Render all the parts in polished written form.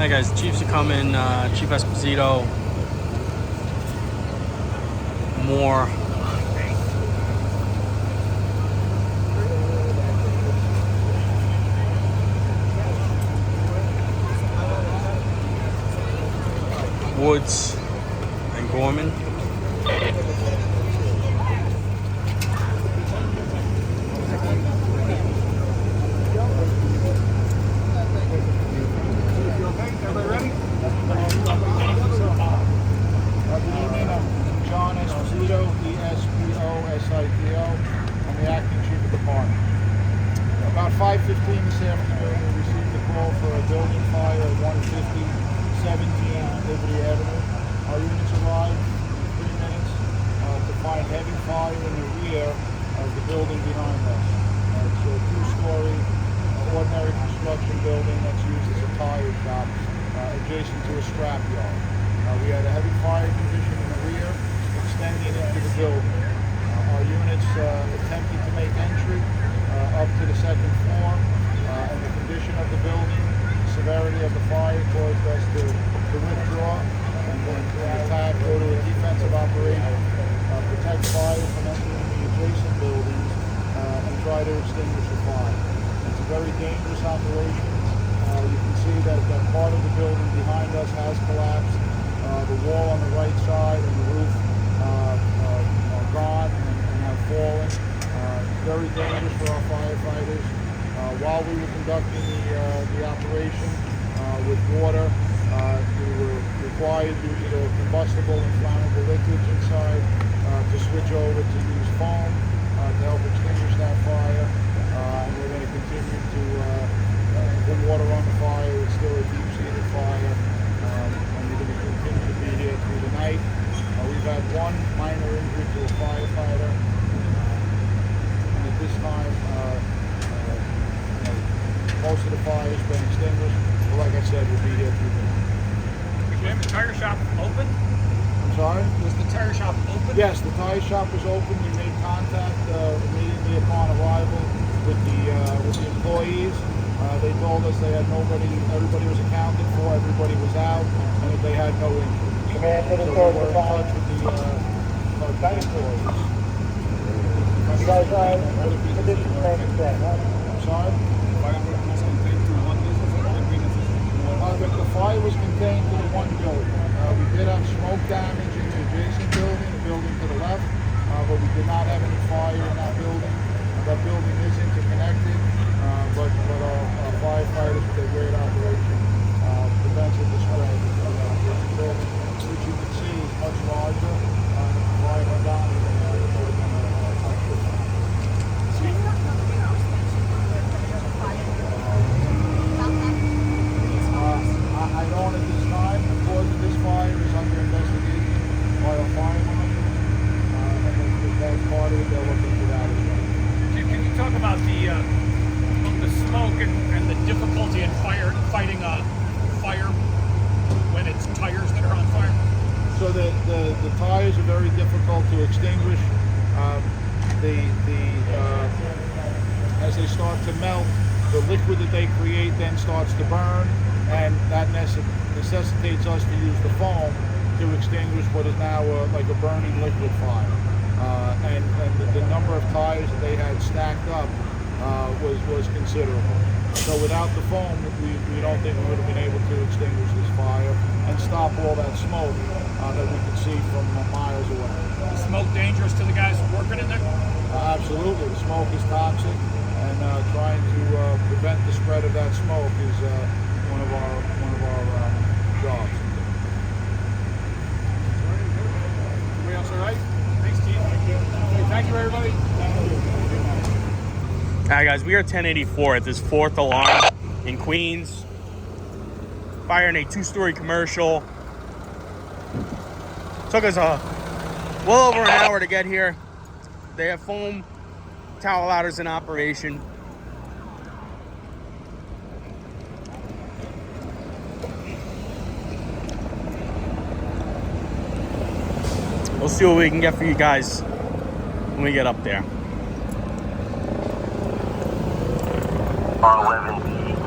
Alright guys, Chiefs are coming, Chief Esposito. More. Woods and Gorman. I'm the acting chief of the department. About 5:15 this afternoon, we received a call for a building fire at 150 17 Liberty Avenue. Our units arrived in 3 minutes to find heavy fire in the rear of the building behind us. It's a 2-story ordinary construction building that's used as a tire shop adjacent to a scrap yard. We had a heavy fire condition in the rear extending into the building. Our units attempted to make entry up to the 2nd floor, and the condition of the building, the severity of the fire caused us to withdraw and then attack, go to a defensive operation, protect fire from entering the adjacent buildings, and try to extinguish the fire. It's a very dangerous operation. You can see that part of the building behind us has collapsed. The wall on the right side and the roof are gone and have fallen. Very dangerous for our firefighters. While we were conducting the operation with water, we were required, due to the combustible and flammable liquids inside, to switch over to use foam to help extinguish that fire. And we're going to continue to put water on the fire. It's still a deep-seated fire, and we're going to continue to be here through the night. We've had one minor injury to a firefighter, and at this time, most of the fire has been extinguished. But like I said, we'll be here through the night. Jim, the tire shop open? I'm sorry? Was the tire shop open? Yes, the tire shop was open. We made contact immediately upon arrival with the employees. They told us they had nobody, everybody was accounted for, everybody was out, and that they had no injuries. So we're in touch with the employees. You guys I'm sorry? The fire was contained to the one building. We did have smoke damage in the adjacent building, the building to the left, but we did not have any fire in that building. That building is interconnected, but our firefighters with their great operation prevented the spread of the building, which you can see is much larger. The fire went down even I don't at this time. The cause of this fire is under investigation by a fire marshal, and if that's part of it, they'll look into that as well. Can you talk about the smoke and the difficulty in fighting a fire when it's tires that are on fire? So the tires are very difficult to extinguish. As they start to melt, the liquid that they create then starts to burn, and that necessitates us to use the foam to extinguish what is now like a burning liquid fire. And the number of tires that they had stacked up was considerable. So without the foam, we don't think we would have been able to extinguish this fire and stop all that smoke that we could see from miles away. Is smoke dangerous to the guys working in there? Absolutely. The smoke is toxic, and trying to prevent the spread of that smoke is one of our jobs. Everybody else all right? Thanks, Chief. Thank you, everybody. Alright guys, we are 1084 at this 4th alarm in Queens. Fire in a 2-story commercial. Took us well over an hour to get here. They have foam towel ladders in operation. We'll see what we can get for you guys when we get up there. R11 Queens.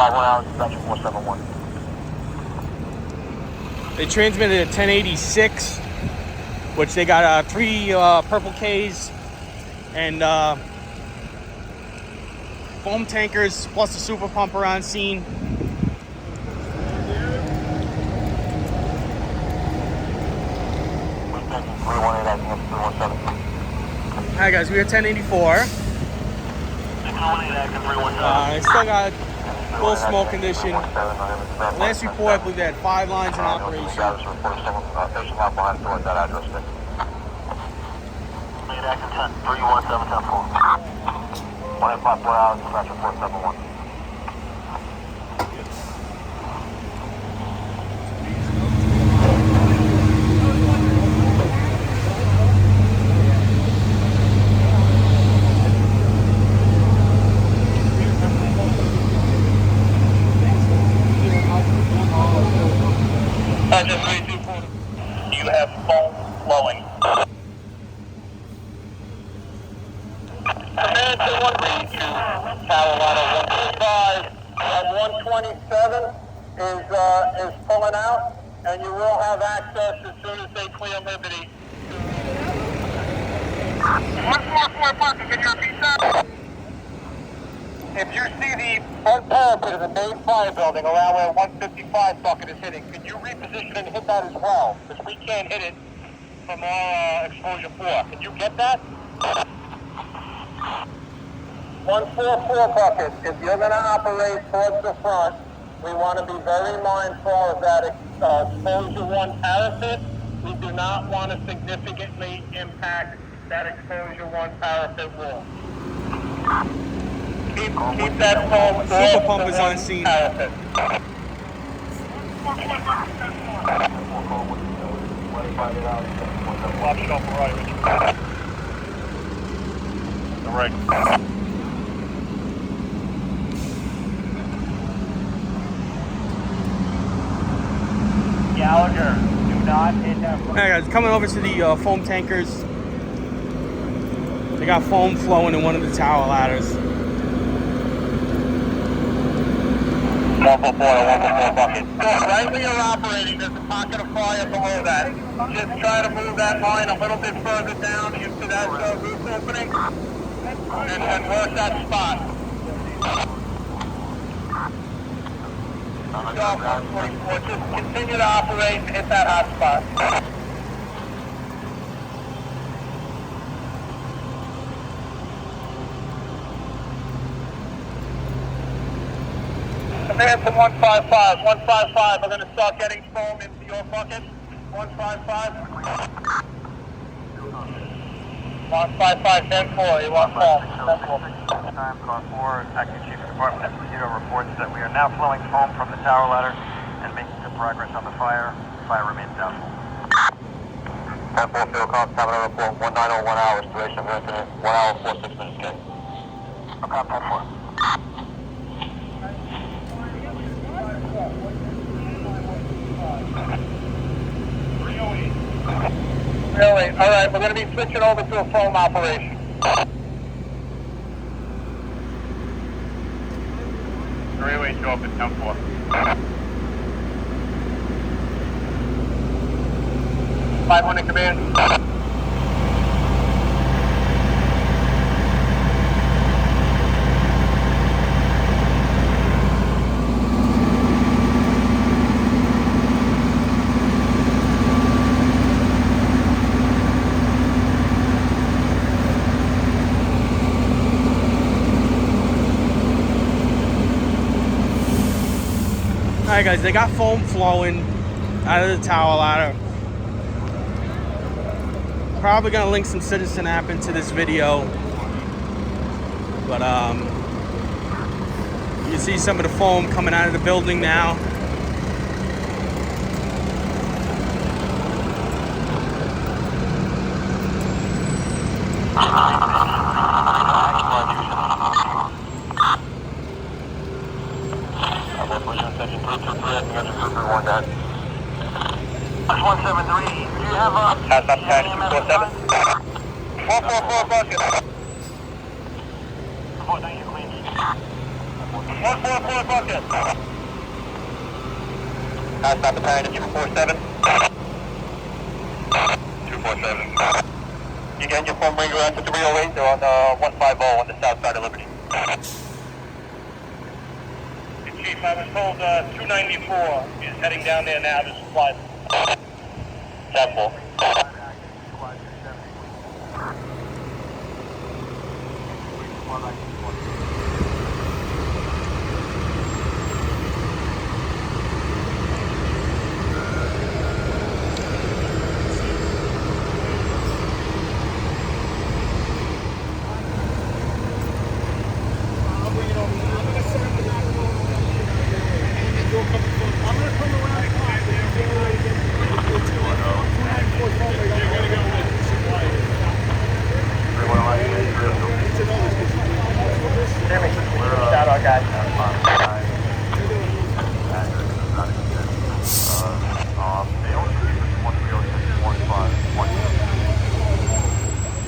151 out, dispatcher 471. They transmitted at 1086, which they got 3 purple Ks and foam tankers plus a super pumper on scene. Alright guys, we are 1084. They still got full smoke condition. Last report, I believe they had 5 lines in operation. You have foam flowing. Command to 132, Colorado 125, and 127 is pulling out, and you will have access as soon as they clear Liberty. 144 bucket, can you repeat that? If you see the front parapet of the main fire building around where 155 bucket is hitting, can you reposition and hit that as well? Because we can't hit it from our exposure 4. Can you get that? 144 bucket, if you're going to operate towards the front, we want to be very mindful of that exposure 1 parapet. We do not want to significantly impact that exposure 1 parapet wall. Keep that foam Super pump is on scene. Parapet. Watch it off the right, Richard. The right. Gallagher, do not hit that. Alright guys, coming over to the foam tankers. They got foam flowing in one of the tower ladders. 144 bucket. Right where you're operating, there's a pocket of fire below that. Just try to move that line a little bit further down into that roof opening, and work that spot. Just continue to operate and hit that hot spot. Command to 155. 155, we're going to start getting foam into your bucket. 155. 155, 10-4, you want foam. 10-4. Time, car 4, acting chief of department at Mosquito reports that we are now flowing foam from the tower ladder and making good progress on the fire. Fire remains doubtful. 10-4, field call, time report, 1901 hours, duration of incident, 1 hour, 46 minutes, K. Okay, 10-4. Really? All right, we're going to be switching over to a foam operation. Three-way show up at 10-4. 500 command. Alright guys, they got foam flowing out of the tower ladder. Probably gonna link some Citizen app into this video. But you can see some of the foam coming out of the building now. That's 173. Do you have a... Has that patch 247? 444 bucket. Report, thank you, Queens. 144 bucket. Stop Battalion at 247. 247. You getting your form ringer out to 308? They're on 150 on the south side of Liberty. Chief, I was told 294 is heading down there now to supply. Temple.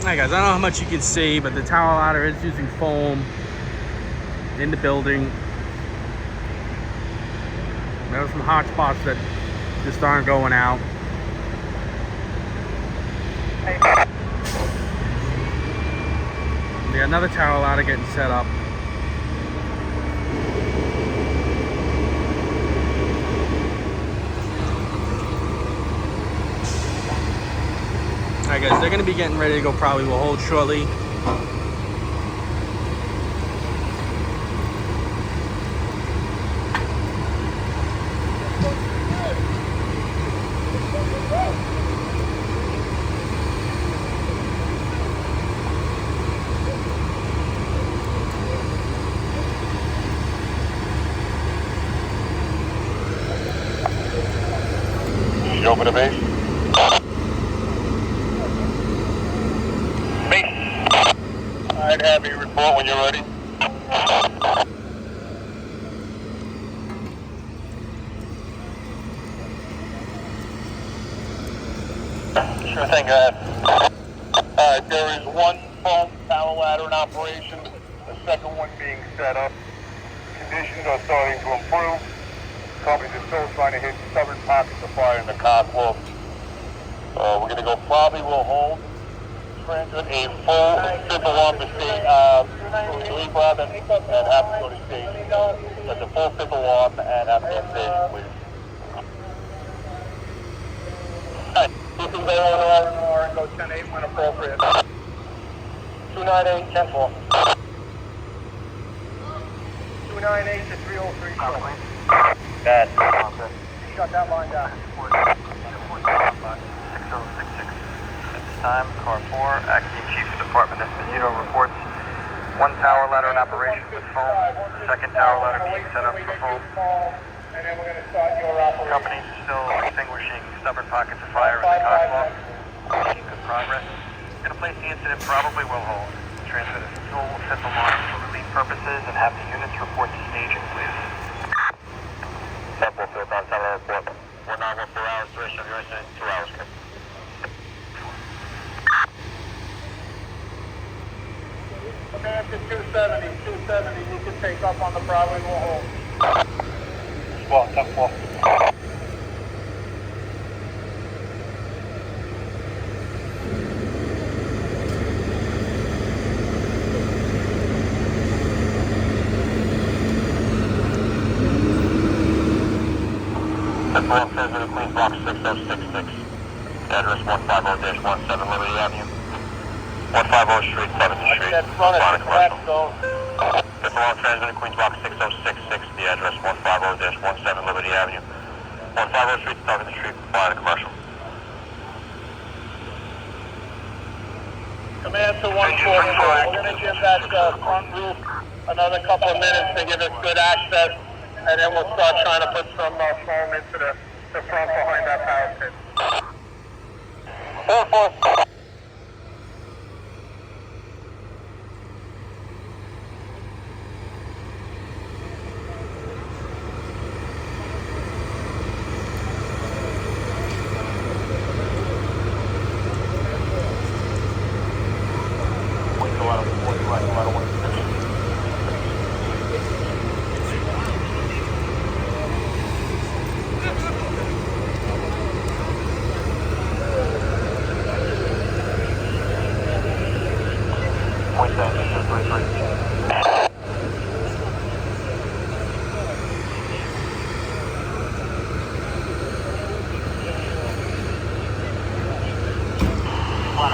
Alright guys, I don't know how much you can see, but the tower ladder is using foam in the building. There are some hot spots that just aren't going out. Yeah, another tower ladder getting set up. Alright guys, they're going to be getting ready to go probably. We'll hold shortly. You open the base? I'd have you report when you're ready. Sure thing, go ahead. Alright, there is one foam tower ladder in operation, the second one being set up. Conditions are starting to improve. Companies are still trying to hit stubborn pockets of fire in the Cotswolds. We're going to go probably will hold. Transmit a full simple alarm to state, leave grab and have to go to station. That's a full simple alarm and have to go to station, please. Alright, you can go on R&R and go 10-8 when appropriate. 298, 10-4. 298 to 303. That. Shut that line down. 6066. Time, car 4, acting chief of department Esposito reports one tower ladder in operation with foam, second tower ladder being set up for foam. Company still extinguishing stubborn pockets of fire in the Cotswolds. Making good progress. Gonna place the incident, probably will hold. Transmit a full fifth alarm for relief purposes and have the units report to staging, please. Temple, field on tower report. 194 hours, duration of your incident, 2 hours. Command to 270, you can take up on the Broadway, will hold. Well, 10-4. Temple Transmitter, Queens Block 6066. Address 150-17 Liberty Avenue. 150 Street, 7th Street. That's front of the commercial. Battalion transmitted Queens Block 6066, the address 150-17 Liberty Avenue. 150 Street, 7th Street, Florida Commercial. Command to 144. We're going to give that front roof another couple of minutes to give us good access, and then we'll start trying to put some foam into the front behind that parapet. 4-4.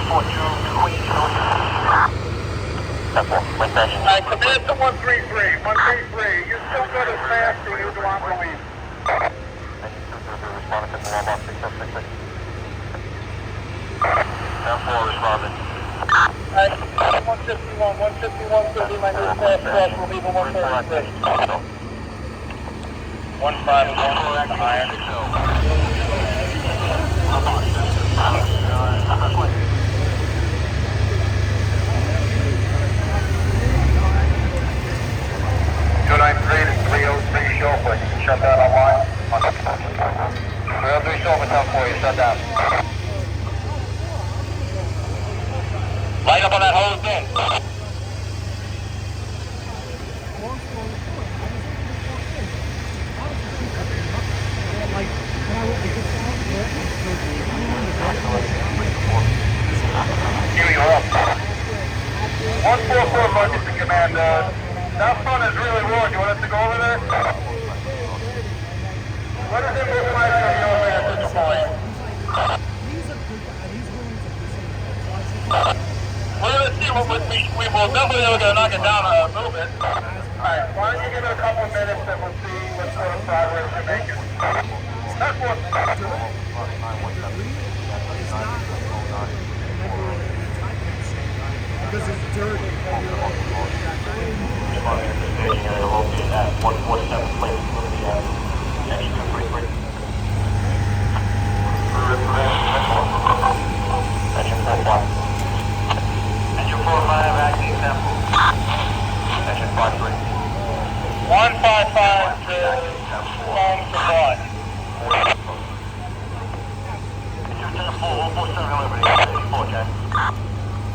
Alright, command to 133. 133, you're still good as fast or you want to leave? Alright, 151. 151's going to be my new fast crash. We'll leave at 133. 293 to 303 show, but you can shut down online. 303 show, but for you, shut down. Light up on that whole thing. Here you're up. 144 buckets to command. That front is really warm. You want us to go over there? What is it look like from your vantage point? We're going to see what we will definitely going to knock it down a little bit. Alright, why don't you give it a couple minutes and we'll see what sort of progress you're making. That's what. Because it's dirty. At 147 place for the section 233. Section 45. Engine 45 acting sample. Section 53. 155 to home supply. Engine 147 Liberty, 84, Jack.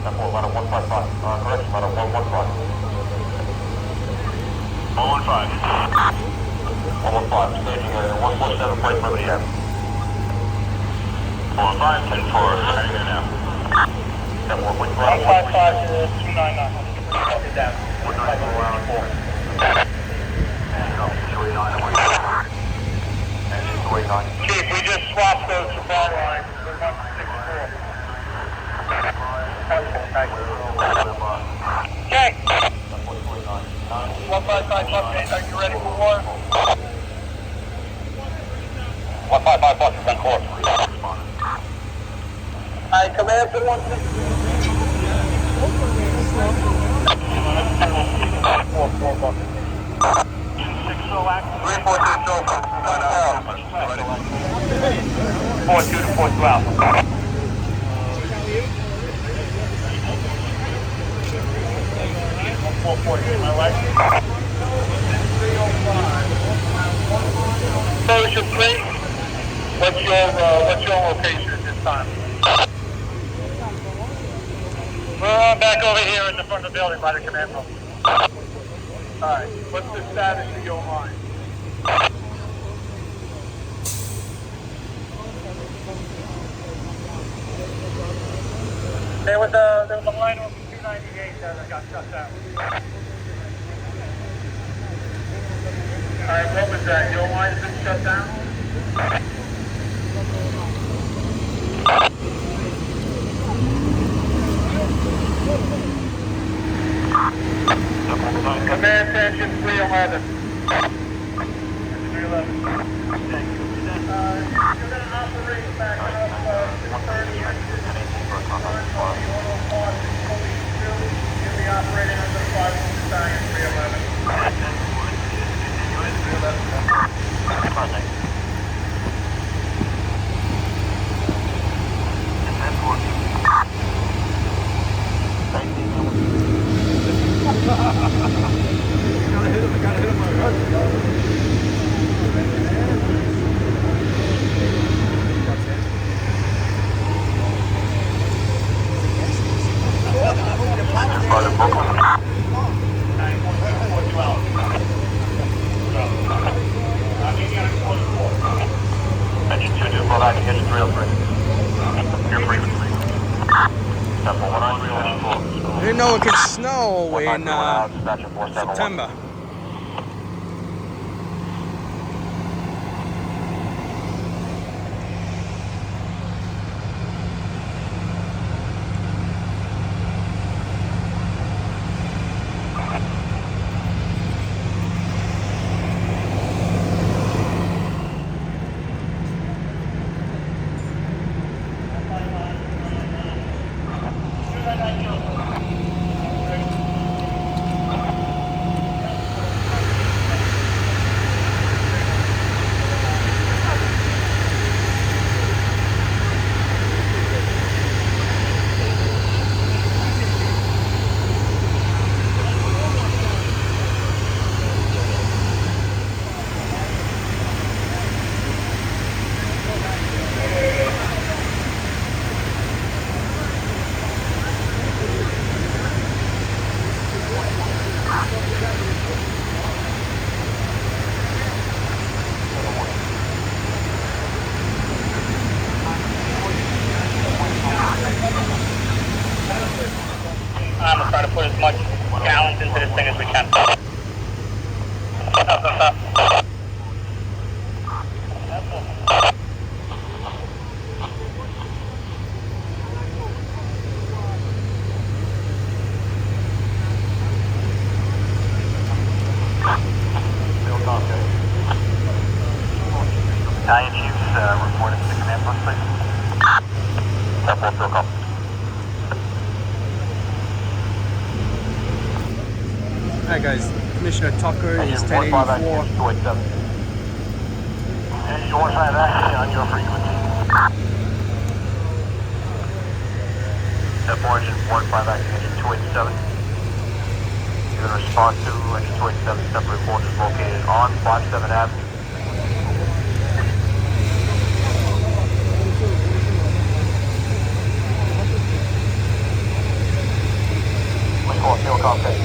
That's ladder 155. Correction, ladder 115. 115. 115, staging 147 place Liberty M. 115, 10-4, heading there now. 155 to 299. Okay, down. 194 around 4. And go, 289. Engine 289. Chief, we just swapped those supply lines. They're 164. Okay. 155 update, are you ready for war? 155 plus is on course. Alright, command to 160. 4 buckets. 342 Silver. 42 to 42 Alpha. 440, am I right? Version 3, what's your location at this time? We're back over here in the front of the building by the command room. Alright, what's the status of your line? There was a line over 298 that got shut down. Alright, what was that? Your line's been shut down? Command attention 311. 311. You're going to operate back up 630. You'll be operating under the 5 Battalion 311. I didn't know it could snow in September. as much gallons into this thing as we can. Stop. Battalion chiefs reported to the command post, please. Alright guys, Commissioner Tucker is 1084. You want to try that on your frequency. Step engine 1-5 acting engine 287. You're going to respond to engine 287 step report is located on 57 Avenue. Field contact.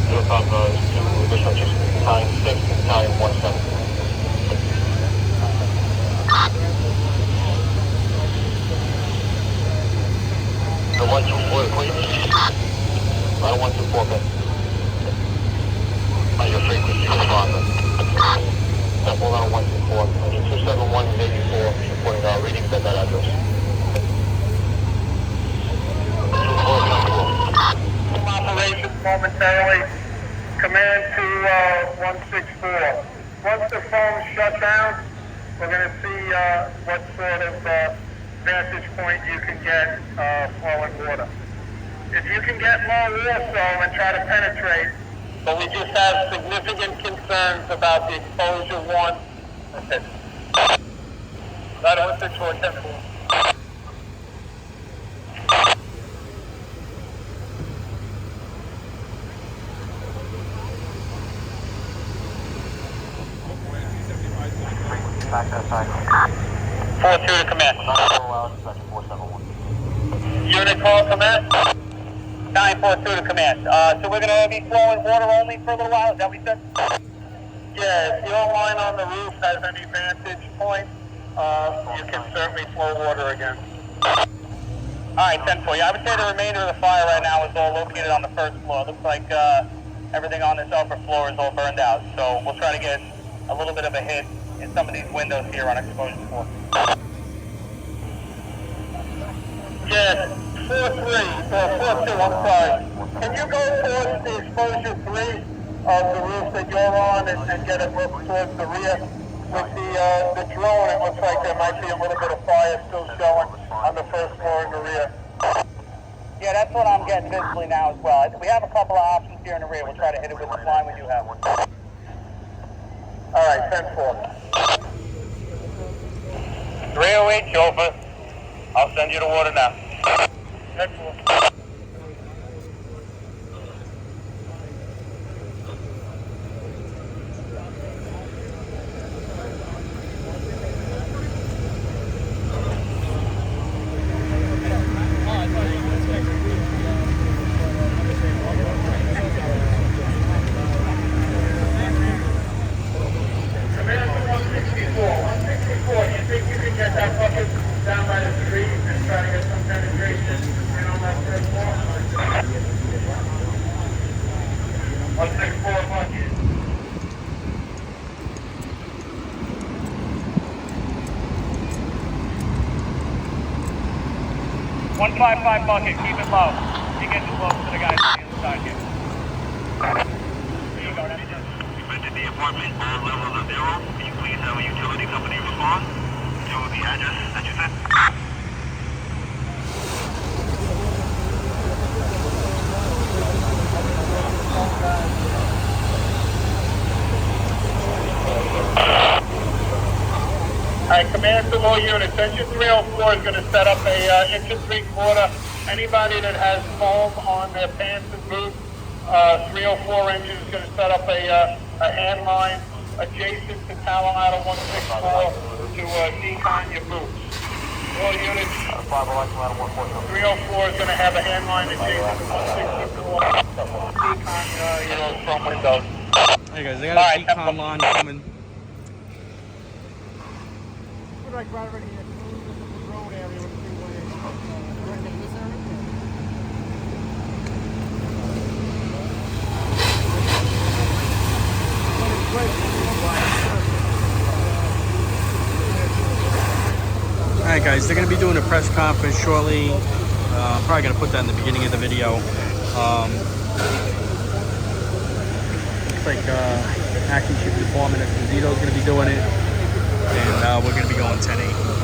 Field contact to additional chiefs 96 and 917. The 124, please. I don't want to 4 bit. On your frequency responder. Step 124. Engine 271 is 84. Reporting our readings at that address. Operations momentarily. Command to 164. Once the phone's shut down, we're going to see what sort of vantage point you can get flowing water. If you can get more also and try to penetrate, but we just have significant concerns about the exposure one. That's it. Right on 64, 10-4. Back that side. 4-2 to command. Unit call command. 942 to command. So we're going to be flowing water only for a little while, is that what we said? Yeah, if your line on the roof has any vantage point, you can certainly flow water again. Alright, 10-4. Yeah, I would say the remainder of the fire right now is all located on the first floor. Looks like everything on this upper floor is all burned out. So we'll try to get a little bit of a hit in some of these windows here on exposure 4. Yeah, 4-3, or 4-2, I'm sorry. Can you go towards the exposure 3 of the roof that you're on and get a look towards the rear? With the drone, it looks like there might be a little bit of fire still showing on the first floor in the rear. Yeah, that's what I'm getting visibly now as well. We have a couple of options here in the rear. We'll try to hit it with the line we do have one. All right, 10-4. 308, chauffeur. I'll send you the water now. 10-4. $155 bucket, keep it low. You get too close to the guys on the other side here. There you go, that's it. We've entered the apartment, all levels are 0. Can you please have a utility company respond to the address that you sent? Alright, command to all units. Engine 304 is going to set up a inch and 3/4. Anybody that has foam on their pants and boots, 304 engine is going to set up a hand line adjacent to tower ladder 164 to decon your boots. All units, 304 is going to have a hand line adjacent to 164 decon your front windows. Hey guys, they got a decon line coming. Right here. Alright guys, they're going to be doing a press conference shortly. I'm probably going to put that in the beginning of the video. Looks like Acting Chief Foreman Esposito is going to be doing it. And we're going to be going 10-8.